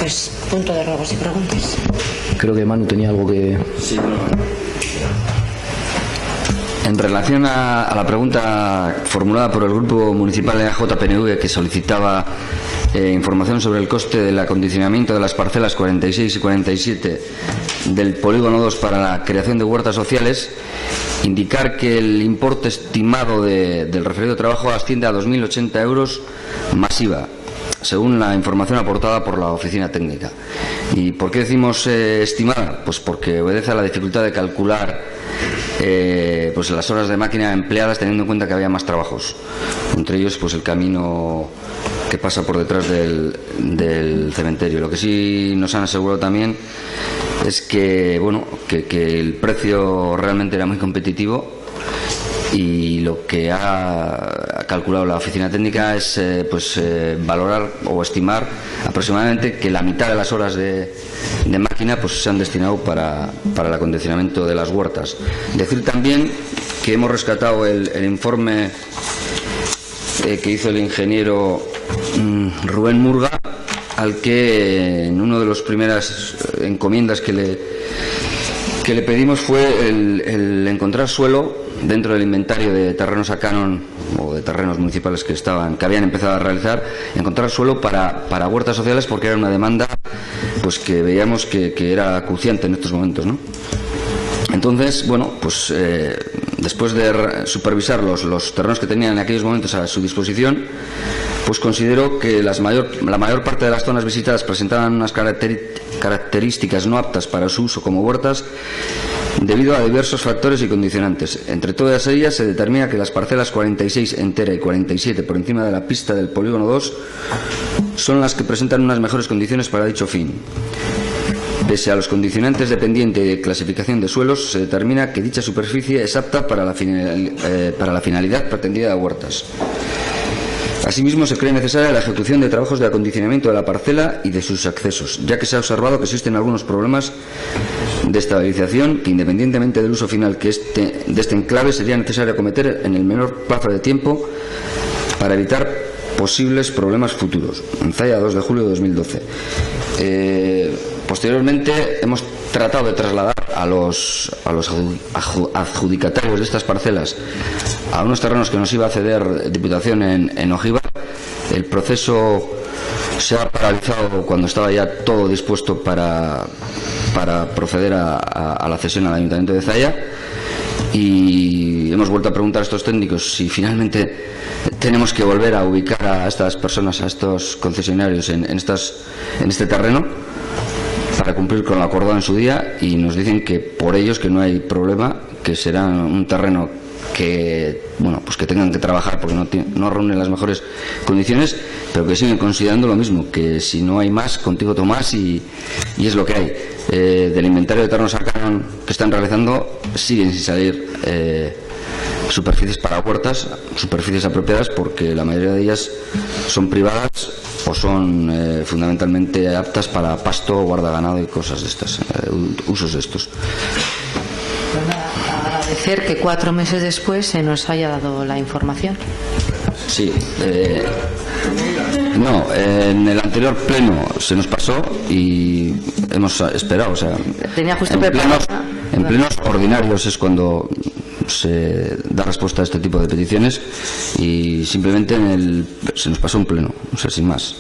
Pues punto de ruegos y preguntas. Creo que Manu tenía algo que... Sí, bueno. En relación a la pregunta formulada por el Grupo Municipal EAJ-PNV, que solicitaba información sobre el coste del acondicionamiento de las parcelas 46 y 47 del Polígono 2 para la creación de huertas sociales, indicar que el importe estimado del referido trabajo asciende a 2.080 euros más IVA, según la información aportada por la oficina técnica. ¿Y por qué decimos estimada? Pues porque obedece a la dificultad de calcular pues las horas de máquina empleadas, teniendo en cuenta que había más trabajos, entre ellos pues el camino que pasa por detrás del cementerio. Lo que sí nos han asegurado también es que bueno, que el precio realmente era muy competitivo, y lo que ha calculado la oficina técnica es valorar o estimar aproximadamente que la mitad de las horas de máquina pues se han destinado para el acondicionamiento de las huertas. Decir también que hemos rescatado el informe que hizo el ingeniero Rubén Murga, al que en una de las primeras encomiendas que le pedimos fue el encontrar suelo dentro del inventario de terrenos a canon o de terrenos municipales que habían empezado a realizar, encontrar suelo para huertas sociales, porque era una demanda pues que veíamos que era acuciante en estos momentos, ¿no? Entonces, bueno, pues después de supervisar los terrenos que tenían en aquellos momentos a su disposición, pues considero que la mayor parte de las zonas visitadas presentaban unas características no aptas para su uso como huertas, debido a diversos factores y condicionantes. Entre todas ellas se determina que las parcelas 46 entera y 47 por encima de la pista del Polígono 2 son las que presentan unas mejores condiciones para dicho fin. Pese a los condicionantes de pendiente y de clasificación de suelos, se determina que dicha superficie es apta para la finalidad pretendida de huertas. Asimismo, se cree necesaria la ejecución de trabajos de acondicionamiento de la parcela y de sus accesos, ya que se ha observado que existen algunos problemas de estabilización que, independientemente del uso final de este enclave, sería necesario acometer en el menor plazo de tiempo para evitar posibles problemas futuros. En Zaya, 2 de julio de 2012. Posteriormente hemos tratado de trasladar a los adjudicatarios de estas parcelas a unos terrenos que nos iba a ceder Diputación en Ojiba. El proceso se ha paralizado cuando estaba ya todo dispuesto para proceder a la cesión al Ayuntamiento de Zaya, y hemos vuelto a preguntar a estos técnicos si finalmente tenemos que volver a ubicar a estas personas, a estos concesionarios en este terreno para cumplir con lo acordado en su día, y nos dicen que por ellos que no hay problema, que será un terreno que bueno, pues que tengan que trabajar porque no reúnen las mejores condiciones, pero que siguen considerando lo mismo, que si no hay más, contigo Tomás, y es lo que hay. Del inventario de terrenos a canon que están realizando siguen sin salir superficies para huertas, superficies apropiadas, porque la mayoría de ellas son privadas o son fundamentalmente aptas para pasto, guardaganado y cosas de estas, usos de estos. Pues nada, agradecer que 4 meses después se nos haya dado la información. Sí, no, en el anterior pleno se nos pasó y hemos esperado, o sea, tenía justo en plenos ordinarios es cuando se da respuesta a este tipo de peticiones, y simplemente se nos pasó un pleno, o sea, sin más.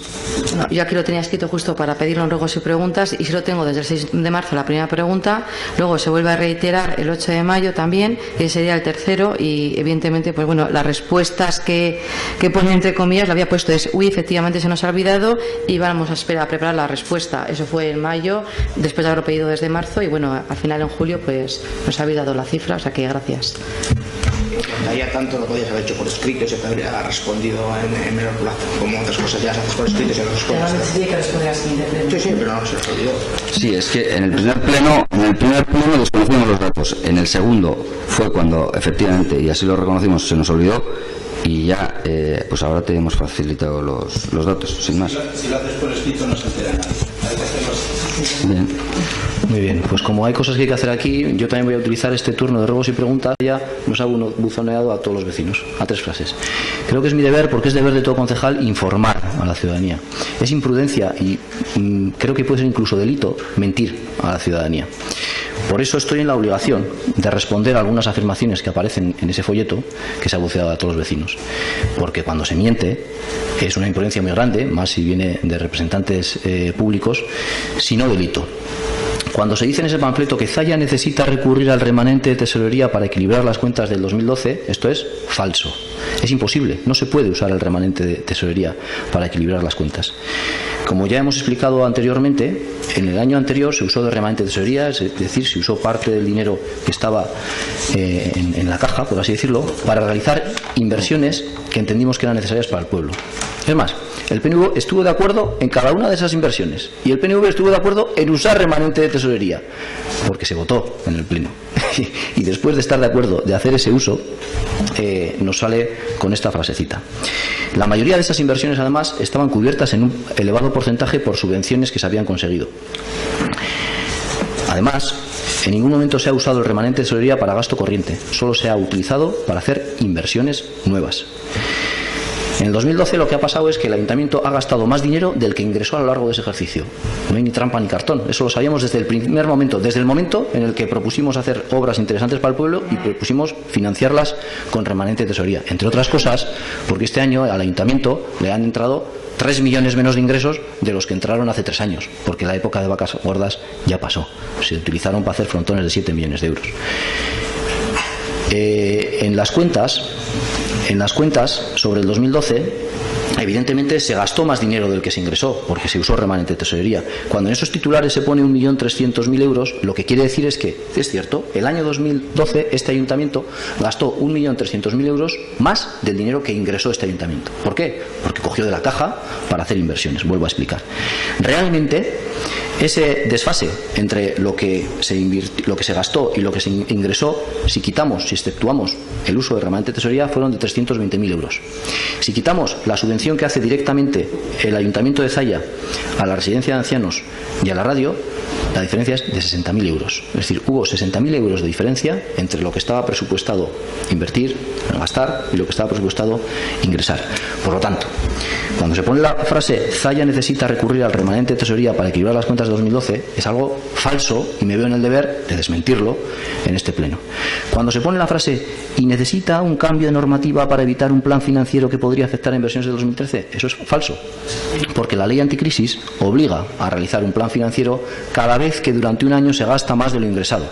No, yo aquí lo tenía escrito justo para pedirlo en ruegos y preguntas, y sí lo tengo desde el 6 de marzo la primera pregunta, luego se vuelve a reiterar el 8 de mayo también, ese sería el tercero, y evidentemente pues bueno, las respuestas que pone entre comillas, la había puesto es uy, efectivamente se nos ha olvidado y vamos a esperar a preparar la respuesta. Eso fue en mayo, después de haberlo pedido desde marzo, y bueno, al final en julio pues nos habéis dado la cifra, o sea que gracias. Ya tanto lo podías haber hecho por escrito, se te habría respondido en menor plazo, como otras cosas ya las haces por escrito y se lo respondes. Sí, pero no se lo olvidó. Sí, es que en el primer pleno desconocimos los datos. En el segundo fue cuando efectivamente, y así lo reconocimos, se nos olvidó, Y ya, pues ahora te hemos facilitado los datos, sin más. Si lo haces por escrito no se entera nadie. Hay que hacerlo así. Bien. Muy bien, pues como hay cosas que hay que hacer aquí, yo también voy a utilizar este turno de ruegos y preguntas. Ya nos hago un buzoneado a todos los vecinos, a 3 frases. Creo que es mi deber, porque es deber de todo concejal, informar a la ciudadanía. Es imprudencia y creo que puede ser incluso delito mentir a la ciudadanía. Por eso estoy en la obligación de responder a algunas afirmaciones que aparecen en ese folleto que se ha buceado a todos los vecinos. Porque cuando se miente es una imprudencia muy grande, más si viene de representantes públicos, sino delito. Cuando se dice en ese panfleto que Zalla necesita recurrir al remanente de tesorería para equilibrar las cuentas del 2012, esto es falso. Es imposible, no se puede usar el remanente de tesorería para equilibrar las cuentas. Como ya hemos explicado anteriormente, en el año anterior se usó de remanente de tesorería, es decir, se usó parte del dinero que estaba en la caja, por así decirlo, para realizar inversiones que entendimos que eran necesarias para el pueblo. Es más, el PNV estuvo de acuerdo en cada una de esas inversiones y el PNV estuvo de acuerdo en usar remanente de tesorería, porque se votó en el Pleno. Y después de estar de acuerdo de hacer ese uso, nos sale con esta frasecita. La mayoría de esas inversiones, además, estaban cubiertas en un elevado porcentaje por subvenciones que se habían conseguido. Además, en ningún momento se ha usado el remanente de tesorería para gasto corriente, solo se ha utilizado para hacer inversiones nuevas. En el 2012 lo que ha pasado es que el ayuntamiento ha gastado más dinero del que ingresó a lo largo de ese ejercicio. No hay ni trampa ni cartón, eso lo sabíamos desde el primer momento, desde el momento en el que propusimos hacer obras interesantes para el pueblo y propusimos financiarlas con remanente de tesorería. Entre otras cosas, porque este año al ayuntamiento le han entrado 3 millones menos de ingresos de los que entraron hace 3 años, porque la época de vacas gordas ya pasó. Se utilizaron para hacer frontones de 7 millones de euros. En las cuentas sobre el 2012, evidentemente se gastó más dinero del que se ingresó, porque se usó remanente de tesorería. Cuando en esos titulares se pone 1.300.000 euros, lo que quiere decir es que, es cierto, el año 2012 este ayuntamiento gastó 1.300.000 euros más del dinero que ingresó este ayuntamiento. ¿Por qué? Porque cogió de la caja para hacer inversiones. Vuelvo a explicar. Realmente, ese desfase entre lo que se gastó y lo que se ingresó, si exceptuamos el uso de remanente de tesorería, fueron de 320.000 euros. Si quitamos la subvención que hace directamente el Ayuntamiento de Zalla a la residencia de ancianos y a la radio, la diferencia es de 60.000 euros. Es decir, hubo 60.000 euros de diferencia entre lo que estaba presupuestado invertir, gastar, y lo que estaba presupuestado ingresar. Por lo tanto, cuando se pone la frase Zalla necesita recurrir al remanente de tesorería para equilibrar las cuentas de 2012, es algo falso y me veo en el deber de desmentirlo en este pleno. Cuando se pone la frase y necesita un cambio de normativa para evitar un plan financiero que podría afectar a inversiones de 2013, eso es falso, porque la ley anticrisis obliga a realizar un plan financiero cada vez que durante un año se gasta más de lo ingresado.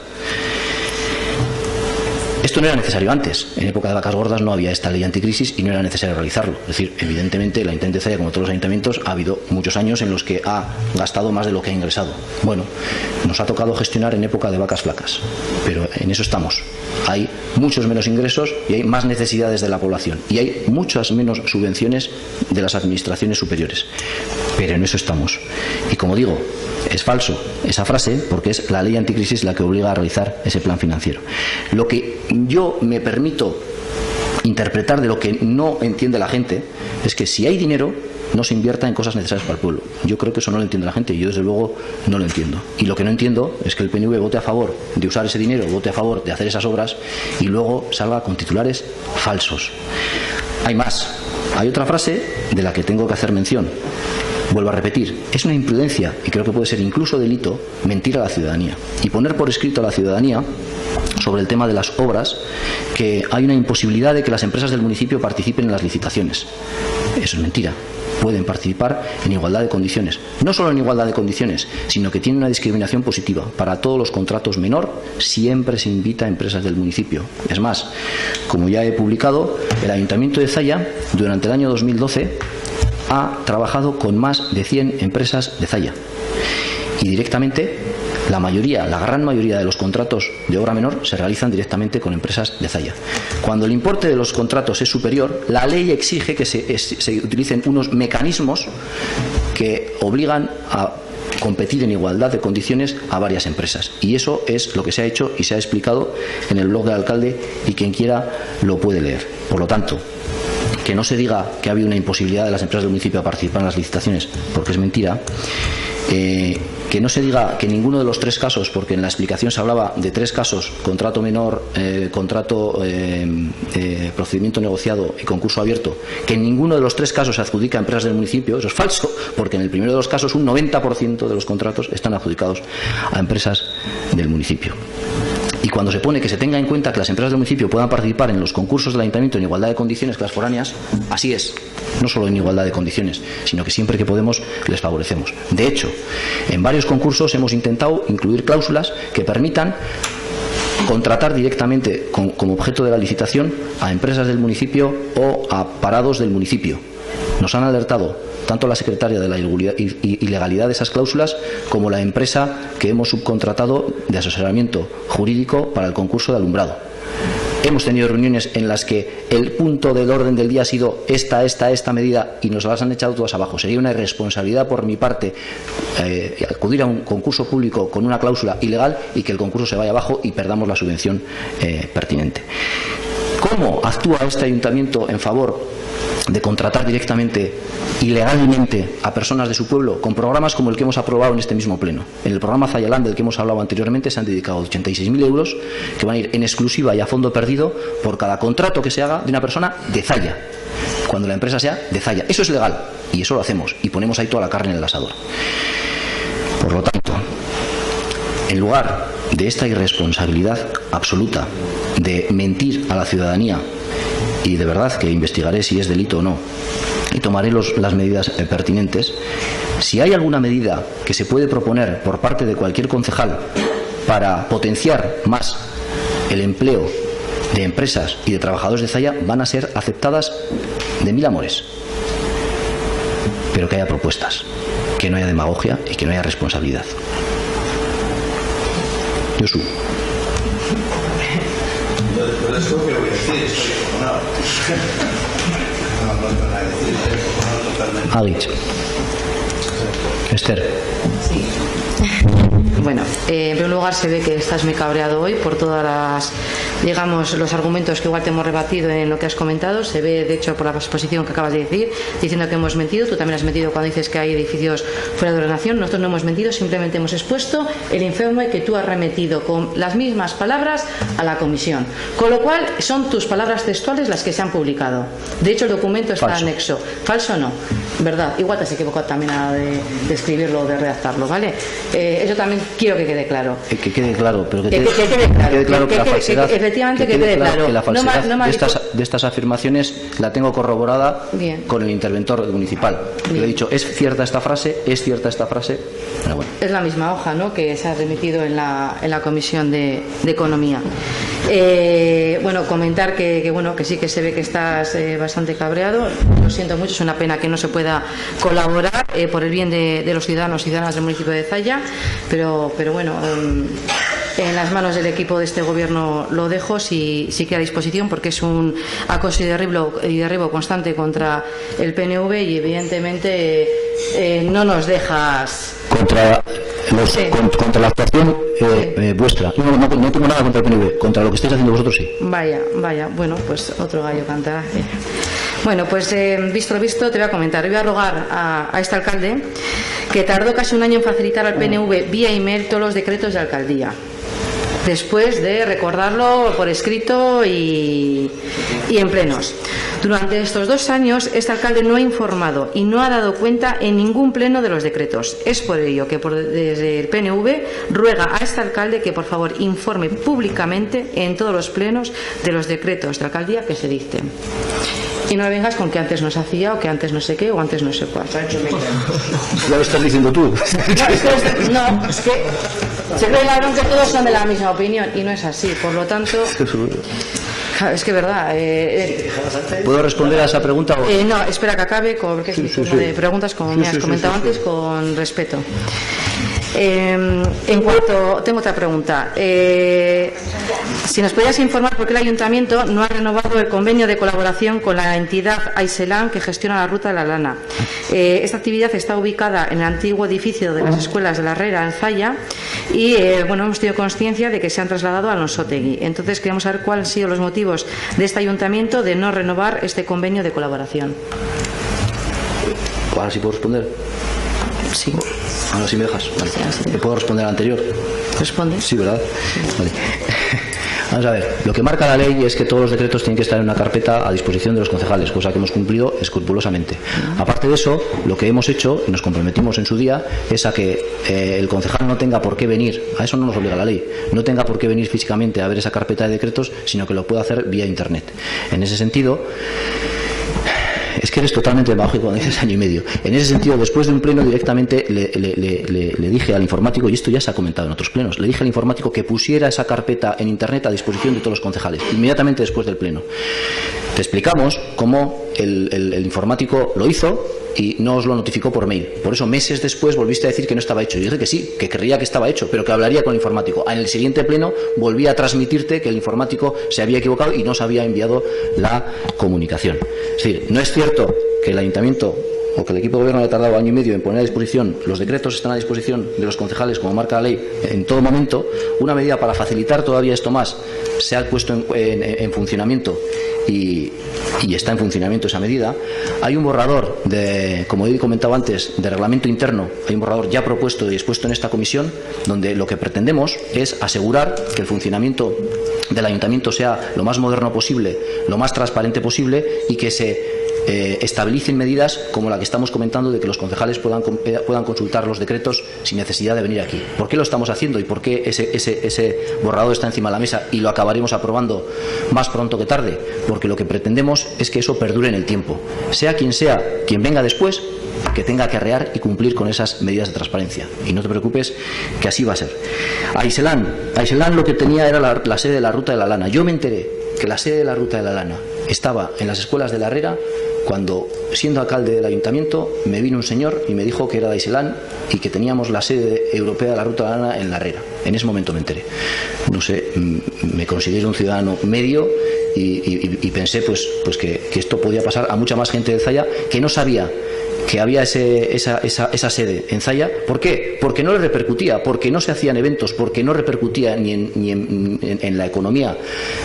Esto no era necesario antes. En época de vacas gordas no había esta ley anticrisis y no era necesario realizarlo. Es decir, evidentemente el Ayuntamiento de Zalla, como todos los ayuntamientos, ha habido muchos años en los que ha gastado más de lo que ha ingresado. Bueno, nos ha tocado gestionar en época de vacas flacas, pero en eso estamos. Hay muchos menos ingresos y hay más necesidades de la población y hay muchas menos subvenciones de las administraciones superiores, pero en eso estamos. Y como digo, es falso esa frase porque es la ley anticrisis la que obliga a realizar ese plan financiero. Lo que yo me permito interpretar de lo que no entiende la gente es que si hay dinero no se invierta en cosas necesarias para el pueblo. Yo creo que eso no lo entiende la gente y yo desde luego no lo entiendo. Y lo que no entiendo es que el PNV vote a favor de usar ese dinero, vote a favor de hacer esas obras y luego salga con titulares falsos. Hay más. Hay otra frase de la que tengo que hacer mención. Vuelvo a repetir, es una imprudencia y creo que puede ser incluso delito mentir a la ciudadanía y poner por escrito a la ciudadanía sobre el tema de las obras que hay una imposibilidad de que las empresas del municipio participen en las licitaciones. Eso es mentira. Pueden participar en igualdad de condiciones. No solo en igualdad de condiciones, sino que tiene una discriminación positiva. Para todos los contratos menor siempre se invita a empresas del municipio. Es más, como ya he publicado, el Ayuntamiento de Zalla durante el año 2012 ha trabajado con más de 100 empresas de Zalla y directamente la gran mayoría de los contratos de obra menor se realizan directamente con empresas de Zalla. Cuando el importe de los contratos es superior, la ley exige que se utilicen unos mecanismos que obligan a competir en igualdad de condiciones a varias empresas. Y eso es lo que se ha hecho y se ha explicado en el blog del alcalde y quien quiera lo puede leer. Por lo tanto, que no se diga que ha habido una imposibilidad de las empresas del municipio a participar en las licitaciones, porque es mentira. Que no se diga que ninguno de los 3 casos, porque en la explicación se hablaba de 3 casos, contrato menor, procedimiento negociado y concurso abierto, que en ninguno de los 3 casos se adjudica a empresas del municipio. Eso es falso, porque en el primero de los casos un 90% de los contratos están adjudicados a empresas del municipio. Y cuando se pone que se tenga en cuenta que las empresas del municipio puedan participar en los concursos del ayuntamiento en igualdad de condiciones que las foráneas, así es, no solo en igualdad de condiciones, sino que siempre que podemos les favorecemos. De hecho, en varios concursos hemos intentado incluir cláusulas que permitan contratar directamente como objeto de la licitación a empresas del municipio o a parados del municipio. Nos han alertado tanto la secretaria de la ilegalidad de esas cláusulas como la empresa que hemos subcontratado de asesoramiento jurídico para el concurso de alumbrado. Hemos tenido reuniones en las que el punto del orden del día ha sido esta medida y nos las han echado todas abajo. Sería una irresponsabilidad por mi parte acudir a un concurso público con una cláusula ilegal y que el concurso se vaya abajo y perdamos la subvención pertinente. ¿Cómo actúa este ayuntamiento en favor de contratar directamente ilegalmente a personas de su pueblo con programas como el que hemos aprobado en este mismo pleno? En el programa Zayalán, del que hemos hablado anteriormente, se han dedicado 86.000 euros que van a ir en exclusiva y a fondo perdido por cada contrato que se haga de una persona de Zaya, cuando la empresa sea de Zaya. Eso es legal y eso lo hacemos y ponemos ahí toda la carne en el asador. Por lo tanto, en lugar de esta irresponsabilidad absoluta de mentir a la ciudadanía, y de verdad que investigaré si es delito o no y tomaré las medidas pertinentes, si hay alguna medida que se puede proponer por parte de cualquier concejal para potenciar más el empleo de empresas y de trabajadores de Zaya, van a ser aceptadas de 1000 amores, pero que haya propuestas, que no haya demagogia y que no haya responsabilidad. Josu. Después de eso, ¿qué voy a decir? Estoy acojonado. No encuentro nada que decir, estoy acojonado totalmente. Avich. Esther. Sí. Bueno, en primer lugar se ve que estás muy cabreado hoy por todas las, digamos, los argumentos que igual te hemos rebatido en lo que has comentado. Se ve, de hecho, por la exposición que acabas de decir, diciendo que hemos mentido. Tú también has mentido cuando dices que hay edificios fuera de ordenación. Nosotros no hemos mentido, simplemente hemos expuesto el informe que tú has remitido con las mismas palabras a la comisión. Con lo cual, son tus palabras textuales las que se han publicado. De hecho, el documento está Falso. anexo. ¿Falso o no? ¿Verdad? Igual te has equivocado también a de escribirlo o de redactarlo, ¿vale? Eso también quiero que quede claro. Que quede claro, pero que quede claro que la falsedad, efectivamente, que quede claro. Que la falsedad no de estas afirmaciones la tengo corroborada Bien. con el interventor municipal. Le he dicho, es cierta esta frase, pero bueno. Es la misma hoja, ¿no?, que se ha remitido en la Comisión de Economía. Bueno, comentar que sí que se ve que estás bastante cabreado. Lo siento mucho, es una pena que no se pueda colaborar por el bien de los ciudadanos y ciudadanas del municipio de Zaya, pero bueno, en las manos del equipo de este gobierno lo dejo, si queda a disposición, porque es un acoso y derribo constante contra el PNV y evidentemente no nos dejas Contra la actuación vuestra. No tengo nada contra el PNV, contra lo que estáis haciendo vosotros sí. Vaya, bueno, pues otro gallo cantará. Bueno, pues visto lo visto, te voy a comentar. Voy a rogar a este alcalde, que tardó casi un año en facilitar al PNV vía email todos los decretos de alcaldía, después de recordarlo por escrito y en plenos. Durante estos 2 años, este alcalde no ha informado y no ha dado cuenta en ningún pleno de los decretos. Es por ello que desde el PNV ruega a este alcalde que por favor informe públicamente en todos los plenos de los decretos de alcaldía que se dicten. Y no vengas con que antes no se hacía, o que antes no sé qué, o antes no sé cuál. Ya lo estás diciendo tú. No, es que se cree ladrón que todos son de la misma opinión y no es así. Por lo tanto, es que verdad. ¿Puedo responder a esa pregunta? No, espera que acabe, porque es mi turno de preguntas, como me has comentado antes, con respeto. En cuanto, tengo otra pregunta. Si nos podías informar por qué el Ayuntamiento no ha renovado el convenio de colaboración con la entidad Aiselan que gestiona la Ruta de la Lana. Esta actividad está ubicada en el antiguo edificio de las escuelas de la Herrera, en Zalla, y bueno, hemos tenido conciencia de que se han trasladado a Alonsotegui. Entonces queríamos saber cuáles han sido los motivos de este Ayuntamiento de no renovar este convenio de colaboración. ¿Ahora sí puedo responder? Sí. Ahora sí me dejas. Vale. Sí. ¿Te puedo responder al anterior? ¿Responde? Sí, ¿verdad? Sí. Vale. Vamos a ver, lo que marca la ley es que todos los decretos tienen que estar en una carpeta a disposición de los concejales, cosa que hemos cumplido escrupulosamente. Aparte de eso, lo que hemos hecho, y nos comprometimos en su día, es a que el concejal no tenga por qué venir, a eso no nos obliga la ley, no tenga por qué venir físicamente a ver esa carpeta de decretos, sino que lo pueda hacer vía internet. En ese sentido, es que eres totalmente bajo cuando dices año y medio. En ese sentido, después de un pleno directamente le dije al informático, y esto ya se ha comentado en otros plenos, le dije al informático que pusiera esa carpeta en internet a disposición de todos los concejales, inmediatamente después del pleno. Te explicamos cómo el informático lo hizo y no os lo notificó por mail. Por eso, meses después volviste a decir que no estaba hecho. Yo dije que sí, que creía que estaba hecho, pero que hablaría con el informático. En el siguiente pleno volví a transmitirte que el informático se había equivocado y no se había enviado la comunicación. Es decir, no es cierto que el ayuntamiento o que el equipo de gobierno haya tardado año y medio en poner a disposición. Los decretos están a disposición de los concejales, como marca la ley, en todo momento. Una medida para facilitar todavía esto más se ha puesto en funcionamiento y está en funcionamiento esa medida. Hay un borrador, como he comentado antes, de reglamento interno. Hay un borrador ya propuesto y expuesto en esta comisión, donde lo que pretendemos es asegurar que el funcionamiento del ayuntamiento sea lo más moderno posible, lo más transparente posible, y que se estabilicen medidas como la que estamos comentando, de que los concejales puedan consultar los decretos sin necesidad de venir aquí. ¿Por qué lo estamos haciendo y por qué ese borrador está encima de la mesa y lo acabaremos aprobando más pronto que tarde? Porque lo que pretendemos es que eso perdure en el tiempo. Sea quien venga después, que tenga que arrear y cumplir con esas medidas de transparencia. Y no te preocupes, que así va a ser. Aiselan lo que tenía era la sede de la Ruta de la Lana. Yo me enteré que la sede de la Ruta de la Lana estaba en las escuelas de la Herrera cuando, siendo alcalde del ayuntamiento, me vino un señor y me dijo que era de Aiselan y que teníamos la sede europea de la Ruta de la Lana en la Herrera. En ese momento me enteré. No sé, me considero un ciudadano medio y pensé pues que esto podía pasar a mucha más gente de Zalla que no sabía que había esa sede en Zalla. ¿Por qué? Porque no le repercutía, porque no se hacían eventos, porque no repercutía ni en la economía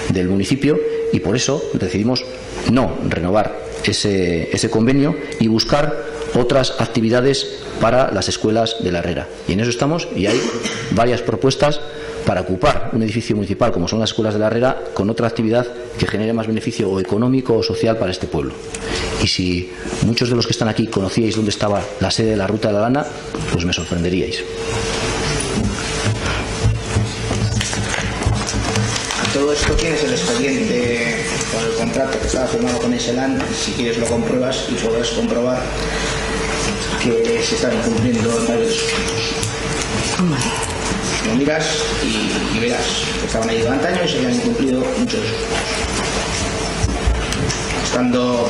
del municipio, y por eso decidimos no renovar ese convenio y buscar otras actividades para las escuelas de la Herrera. Y en eso estamos, y hay varias propuestas para ocupar un edificio municipal como son las escuelas de la Herrera con otra actividad que genere más beneficio o económico o social para este pueblo. Y si muchos de los que están aquí conocíais dónde estaba la sede de la Ruta de la Lana, pues me sorprenderíais. Todo esto tienes el expediente con el contrato que estaba firmado con Aiselan, y si quieres lo compruebas y podrás comprobar que se están cumpliendo varios puntos. Lo miras y verás que estaban ahí durante años y se habían cumplido muchos. Estando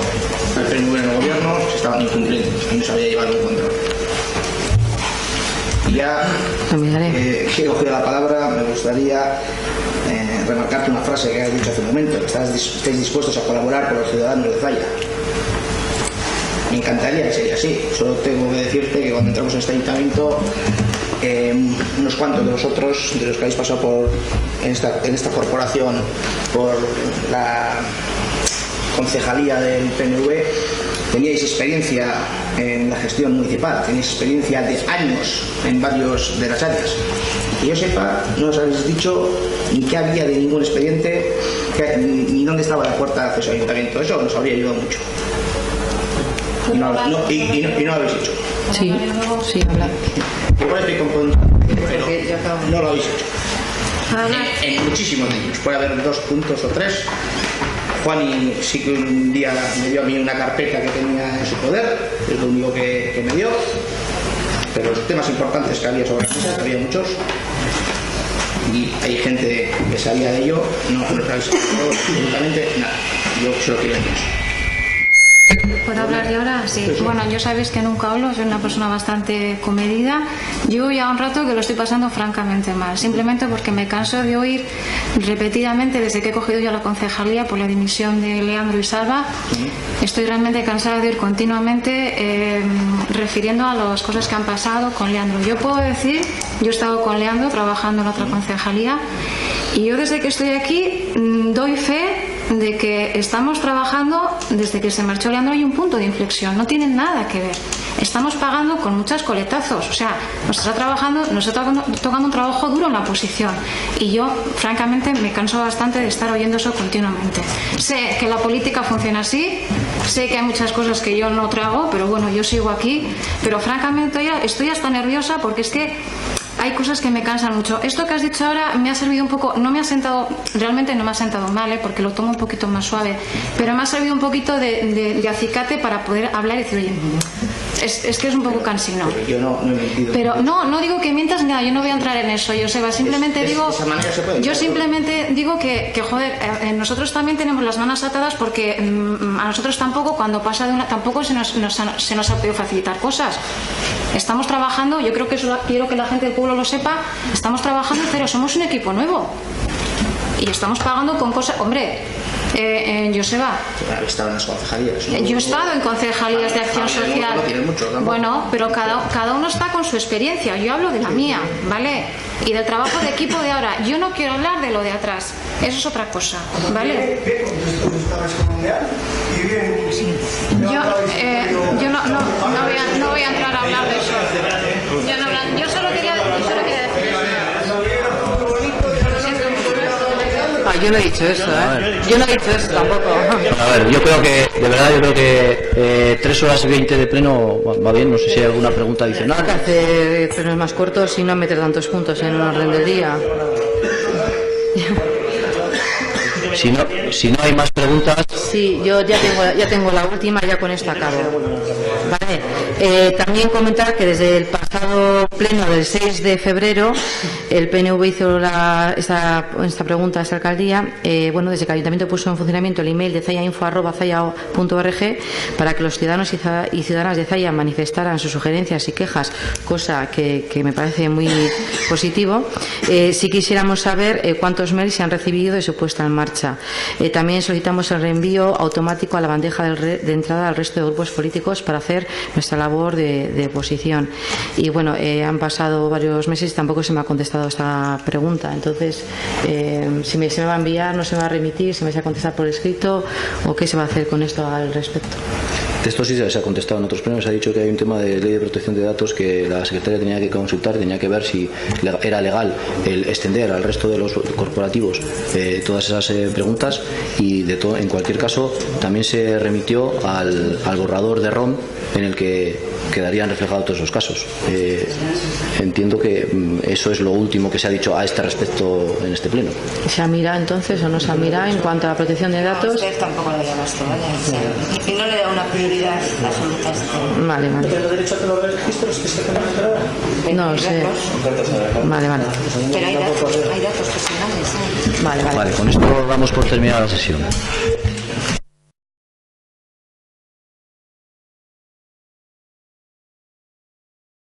el PNV en el gobierno, se estaban incumpliendo, no se había llevado el control. Y ya que he cogido la palabra, me gustaría remarcarte una frase que has dicho hace un momento, que estáis dispuestos a colaborar con los ciudadanos de Zalla. Me encantaría que sería así. Solo tengo que decirte que cuando entramos en este ayuntamiento, unos cuantos de vosotros, de los que habéis pasado en esta corporación, por la concejalía del PNV, teníais experiencia en la gestión municipal, teníais experiencia de años en varios de las áreas. Que yo sepa, no os habéis dicho ni qué había de ningún expediente, ni dónde estaba la puerta de acceso al ayuntamiento. Eso nos habría ayudado mucho. Y no lo habéis hecho. Sí, hablar. Igual estoy confundido, pero no lo habéis hecho. En muchísimos de ellos. Puede haber 2 puntos o 3. Juani sí que un día me dio a mí una carpeta que tenía en su poder, es lo único que me dio. Pero los temas importantes que había sobre la mesa, que había muchos, y hay gente que sabía de ello, no lo sabéis absolutamente nada. Yo se lo quiero decir. ¿Puedo hablar yo ahora? Sí. Bueno, yo sabéis que nunca hablo, soy una persona bastante comedida. Llevo ya un rato que lo estoy pasando francamente mal, simplemente porque me canso de oír repetidamente desde que he cogido ya la concejalía por la dimisión de Leandro y Salva. Estoy realmente cansada de oír continuamente refiriendo a las cosas que han pasado con Leandro. Yo puedo decir, yo he estado con Leandro trabajando en otra concejalía y yo desde que estoy aquí doy fe de que estamos trabajando desde que se marchó Leandro. Hay un punto de inflexión, no tiene nada que ver. Estamos pagando con muchos coletazos, o sea, nos está tocando un trabajo duro en la oposición y yo francamente me canso bastante de estar oyendo eso continuamente. Sé que la política funciona así, sé que hay muchas cosas que yo no trago, pero bueno, yo sigo aquí, pero francamente estoy hasta nerviosa porque es que hay cosas que me cansan mucho. Esto que has dicho ahora me ha servido un poco, no me ha sentado, realmente no me ha sentado mal, porque lo tomo un poquito más suave, pero me ha servido un poquito de acicate para poder hablar y decir, oye, es que es un poco cansino. Yo no he mentido. Pero no digo que mientas ni nada, yo no voy a entrar en eso, Joseba, simplemente digo, yo simplemente digo que joder, nosotros también tenemos las manos atadas porque a nosotros tampoco, cuando pasa de una, tampoco se nos ha podido facilitar cosas. Estamos trabajando, yo creo que eso quiero que la gente del pueblo lo sepa, estamos trabajando en cero, somos un equipo nuevo y estamos pagando con cosas, hombre, Joseba, estaba en las concejalías, ¿no? Yo he estado en concejalías de acción social. Bueno, pero cada uno está con su experiencia. Yo hablo de la mía, ¿vale? Y del trabajo de equipo de ahora. Yo no quiero hablar de lo de atrás. Eso es otra cosa, ¿vale? Yo no voy a entrar a hablar de eso. Yo solo quería decir eso. Yo no he dicho eso, ¿eh? Yo no he dicho eso tampoco. A ver, yo creo que 3 horas y 20 de pleno va bien. No sé si hay alguna pregunta adicional. Hay que hacer plenos más cortos y no meter tantos puntos en un orden del día. Si no hay más preguntas. Sí, yo ya tengo la última, ya con esto acabo. Vale. También comentar que desde el pasado pleno del 6 de febrero el PNV hizo esta pregunta a esta alcaldía. Desde que el Ayuntamiento puso en funcionamiento el email de zayainfo@zaya.org para que los ciudadanos y ciudadanas de Zaya manifestaran sus sugerencias y quejas, cosa que me parece muy positivo. Si quisiéramos saber cuántos mails se han recibido de su puesta en marcha. También solicitamos el reenvío automático a la bandeja de entrada al resto de grupos políticos para hacer nuestra labor de oposición. Y bueno, han pasado varios meses y tampoco se me ha contestado esta pregunta. Entonces, si se me va a enviar, no se me va a remitir, se me va a contestar por escrito o qué se va a hacer con esto al respecto. De esto sí se ha contestado en otros plenos. Se ha dicho que hay un tema de ley de protección de datos que la secretaria tenía que consultar, tenía que ver si era legal el extender al resto de los corporativos todas esas preguntas y en cualquier caso también se remitió al borrador de ROM en el que quedarían reflejados todos esos casos. Entiendo que eso es lo último que se ha dicho a este respecto en este pleno. ¿Se ha mirado entonces o no se ha mirado en cuanto a la protección de datos? Usted tampoco lo había visto, ¿vale? Y no le da una prioridad absoluta a esto. Vale. ¿Pero derecho a todos los registros que se tengan que dar? No sé. Vale. Pero hay datos personales, ¿eh? Vale. Vale, con esto vamos por terminada la sesión.